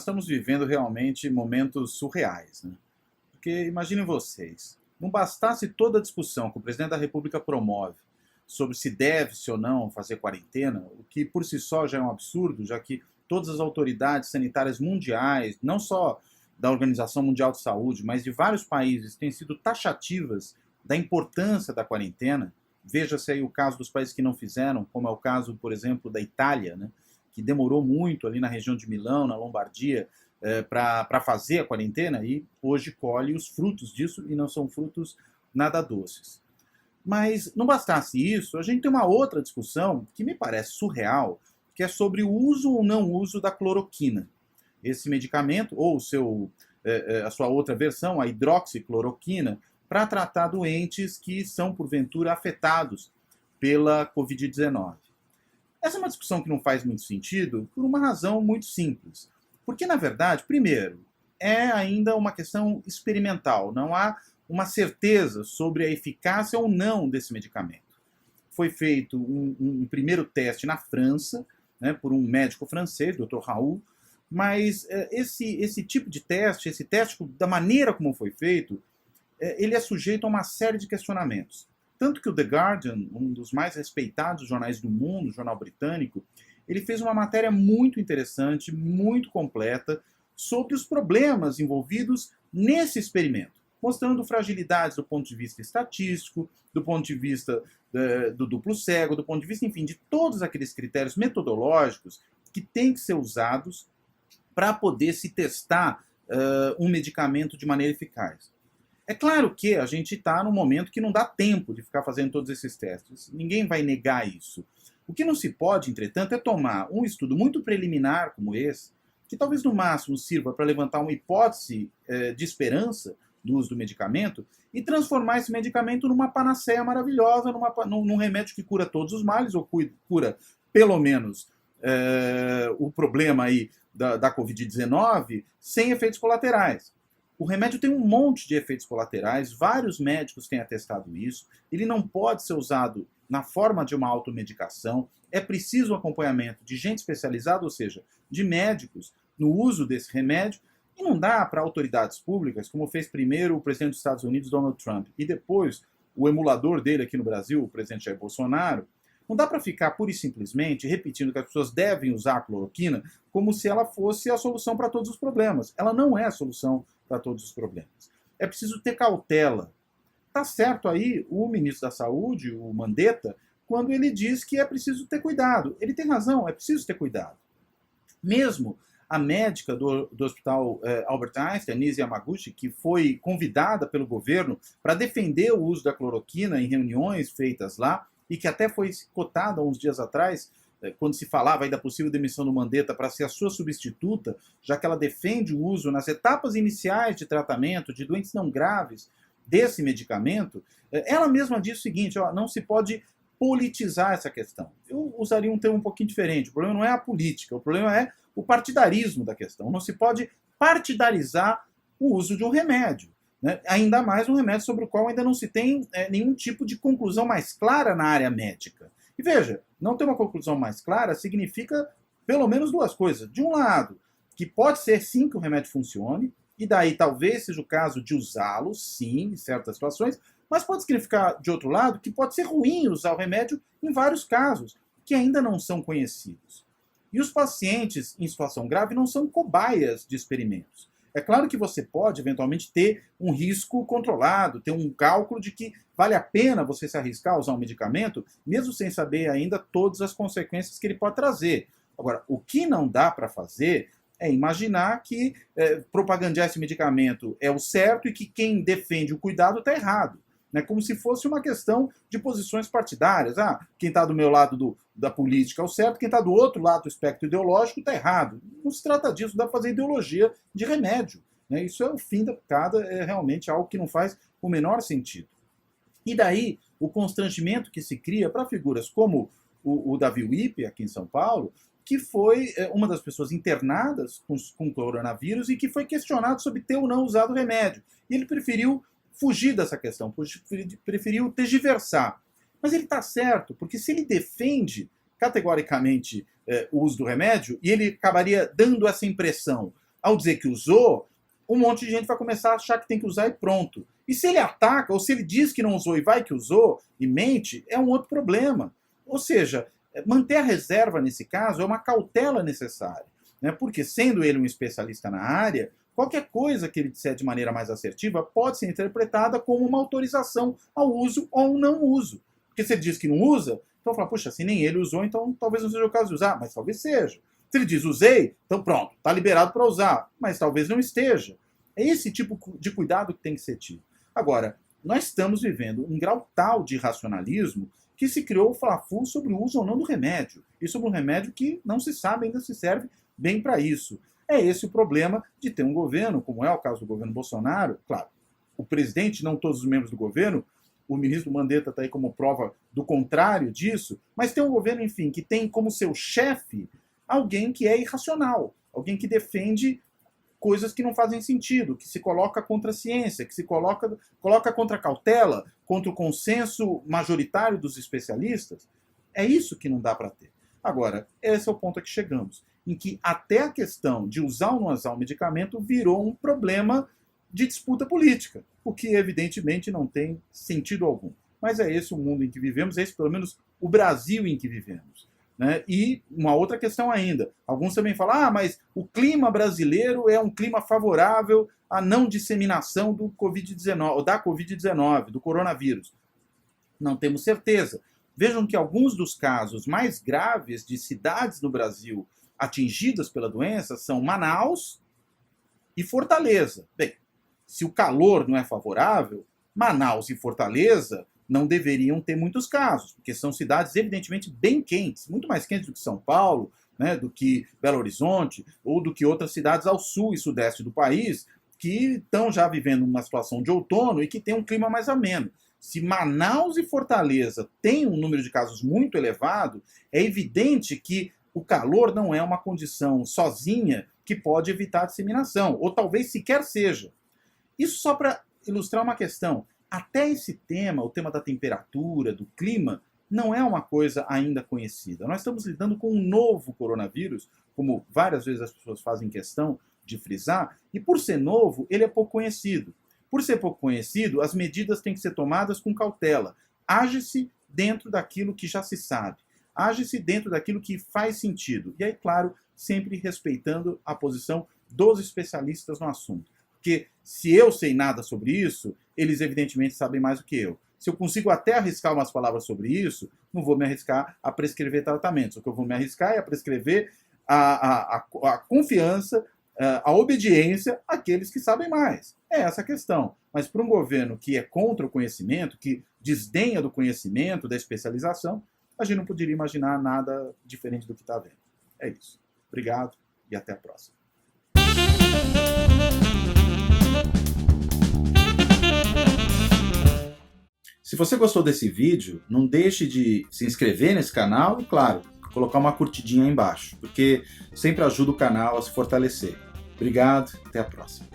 estamos vivendo realmente momentos surreais, né? Porque imaginem vocês, não bastasse toda a discussão que o presidente da República promove sobre se deve-se ou não fazer quarentena, o que por si só já é um absurdo, já que todas as autoridades sanitárias mundiais, não só da Organização Mundial de Saúde, mas de vários países, têm sido taxativas da importância da quarentena. Veja-se aí o caso dos países que não fizeram, como é o caso, por exemplo, da Itália, né, que demorou muito ali na região de Milão, na Lombardia, para fazer a quarentena, e hoje colhe os frutos disso, e não são frutos nada doces. Mas não bastasse isso, a gente tem uma outra discussão que me parece surreal, que é sobre o uso ou não uso da cloroquina. Esse medicamento, ou a sua outra versão, a hidroxicloroquina, para tratar doentes que são, porventura, afetados pela Covid-19. Essa é uma discussão que não faz muito sentido por uma razão muito simples. Porque, na verdade, primeiro, é ainda uma questão experimental. Não há uma certeza sobre a eficácia ou não desse medicamento. Foi feito um primeiro teste na França, né, por um médico francês, Dr. Raoult, mas esse tipo de teste, esse teste da maneira como foi feito, ele é sujeito a uma série de questionamentos. Tanto que o The Guardian, um dos mais respeitados jornais do mundo, jornal britânico, ele fez uma matéria muito interessante, muito completa, sobre os problemas envolvidos nesse experimento, mostrando fragilidades do ponto de vista estatístico, do ponto de vista do duplo cego, do ponto de vista, enfim, de todos aqueles critérios metodológicos que têm que ser usados para poder se testar um medicamento de maneira eficaz. É claro que a gente está num momento que não dá tempo de ficar fazendo todos esses testes. Ninguém vai negar isso. O que não se pode, entretanto, é tomar um estudo muito preliminar como esse, que talvez no máximo sirva para levantar uma hipótese de esperança do uso do medicamento, e transformar esse medicamento numa panaceia maravilhosa, num remédio que cura todos os males, ou cura pelo menos o problema aí da Covid-19, sem efeitos colaterais. O remédio tem um monte de efeitos colaterais, vários médicos têm atestado isso, ele não pode ser usado na forma de uma automedicação, é preciso um acompanhamento de gente especializada, ou seja, de médicos, no uso desse remédio, e não dá para autoridades públicas, como fez primeiro o presidente dos Estados Unidos, Donald Trump, e depois o emulador dele aqui no Brasil, o presidente Jair Bolsonaro, não dá para ficar pura e simplesmente repetindo que as pessoas devem usar a cloroquina como se ela fosse a solução para todos os problemas. Ela não é a solução para todos os problemas. É preciso ter cautela. Tá certo aí o ministro da Saúde, o Mandetta, quando ele diz que é preciso ter cuidado. Ele tem razão, é preciso ter cuidado. Mesmo a médica do Hospital Albert Einstein, Nise Yamaguchi, que foi convidada pelo governo para defender o uso da cloroquina em reuniões feitas lá, e que até foi cotada uns dias atrás, quando se falava aí da possível demissão do Mandetta para ser a sua substituta, já que ela defende o uso nas etapas iniciais de tratamento de doentes não graves desse medicamento, ela mesma diz o seguinte, ó, não se pode politizar essa questão. Eu usaria um termo um pouquinho diferente. O problema não é a política, o problema é o partidarismo da questão. Não se pode partidarizar o uso de um remédio. Né? Ainda mais um remédio sobre o qual ainda não se tem nenhum tipo de conclusão mais clara na área médica. E veja, não ter uma conclusão mais clara significa pelo menos duas coisas. De um lado, que pode ser sim que o remédio funcione, e daí talvez seja o caso de usá-lo, sim, em certas situações, mas pode significar, de outro lado, que pode ser ruim usar o remédio em vários casos, que ainda não são conhecidos. E os pacientes em situação grave não são cobaias de experimentos. É claro que você pode, eventualmente, ter um risco controlado, ter um cálculo de que vale a pena você se arriscar a usar um medicamento, mesmo sem saber ainda todas as consequências que ele pode trazer. Agora, o que não dá para fazer é imaginar que propagandear esse medicamento é o certo e que quem defende o cuidado está errado. Né? Como se fosse uma questão de posições partidárias. Ah, quem está do meu lado da política é o certo, quem está do outro lado do espectro ideológico está errado. Não se trata disso, dá para fazer ideologia de remédio. Né? Isso é o fim da picada, é realmente algo que não faz o menor sentido. E daí, o constrangimento que se cria para figuras como o Davi Wippe, aqui em São Paulo, que foi uma das pessoas internadas com coronavírus e que foi questionado sobre ter ou não usado o remédio. E ele preferiu fugir dessa questão, preferiu tergiversar. Mas ele está certo, porque se ele defende categoricamente o uso do remédio, e ele acabaria dando essa impressão ao dizer que usou, um monte de gente vai começar a achar que tem que usar e pronto. E se ele ataca, ou se ele diz que não usou e vai que usou, e mente, é um outro problema. Ou seja, manter a reserva nesse caso é uma cautela necessária, né? Porque, sendo ele um especialista na área, qualquer coisa que ele disser de maneira mais assertiva pode ser interpretada como uma autorização ao uso ou não uso. Porque se ele diz que não usa, então fala, puxa, se nem ele usou, então talvez não seja o caso de usar, mas talvez seja. Se ele diz usei, então pronto, está liberado para usar, mas talvez não esteja. É esse tipo de cuidado que tem que ser tido. Agora, nós estamos vivendo um grau tal de irracionalismo que se criou o fla-flu sobre o uso ou não do remédio. E sobre um remédio que não se sabe ainda se serve bem para isso. É esse o problema de ter um governo, como é o caso do governo Bolsonaro. Claro, o presidente, não todos os membros do governo, o ministro Mandetta está aí como prova do contrário disso, mas tem um governo, enfim, que tem como seu chefe alguém que é irracional, alguém que defende coisas que não fazem sentido, que se coloca contra a ciência, que se coloca contra a cautela, contra o consenso majoritário dos especialistas. É isso que não dá para ter. Agora, esse é o ponto a que chegamos, em que até a questão de usar ou não usar o medicamento virou um problema de disputa política, o que evidentemente não tem sentido algum. Mas é esse o mundo em que vivemos, é esse pelo menos o Brasil em que vivemos. Né? E uma outra questão ainda, alguns também falam, mas o clima brasileiro é um clima favorável à não disseminação do Covid-19, do coronavírus. Não temos certeza. Vejam que alguns dos casos mais graves de cidades no Brasil atingidas pela doença são Manaus e Fortaleza. Bem, se o calor não é favorável, Manaus e Fortaleza não deveriam ter muitos casos, porque são cidades evidentemente bem quentes, muito mais quentes do que São Paulo, né, do que Belo Horizonte, ou do que outras cidades ao sul e sudeste do país, que estão já vivendo uma situação de outono e que tem um clima mais ameno. Se Manaus e Fortaleza têm um número de casos muito elevado, é evidente que o calor não é uma condição sozinha que pode evitar a disseminação, ou talvez sequer seja. Isso só para ilustrar uma questão. Até esse tema, o tema da temperatura, do clima, não é uma coisa ainda conhecida. Nós estamos lidando com um novo coronavírus, como várias vezes as pessoas fazem questão de frisar, e por ser novo, ele é pouco conhecido. Por ser pouco conhecido, as medidas têm que ser tomadas com cautela. Age-se dentro daquilo que já se sabe. Age-se dentro daquilo que faz sentido. E aí, claro, sempre respeitando a posição dos especialistas no assunto. Porque se eu sei nada sobre isso, eles evidentemente sabem mais do que eu. Se eu consigo até arriscar umas palavras sobre isso, não vou me arriscar a prescrever tratamentos. O que eu vou me arriscar é a prescrever a confiança, a obediência àqueles que sabem mais. É essa a questão. Mas para um governo que é contra o conhecimento, que desdenha do conhecimento, da especialização, a gente não poderia imaginar nada diferente do que está vendo. É isso. Obrigado e até a próxima. Se você gostou desse vídeo, não deixe de se inscrever nesse canal e, claro, colocar uma curtidinha aí embaixo, porque sempre ajuda o canal a se fortalecer. Obrigado, até a próxima.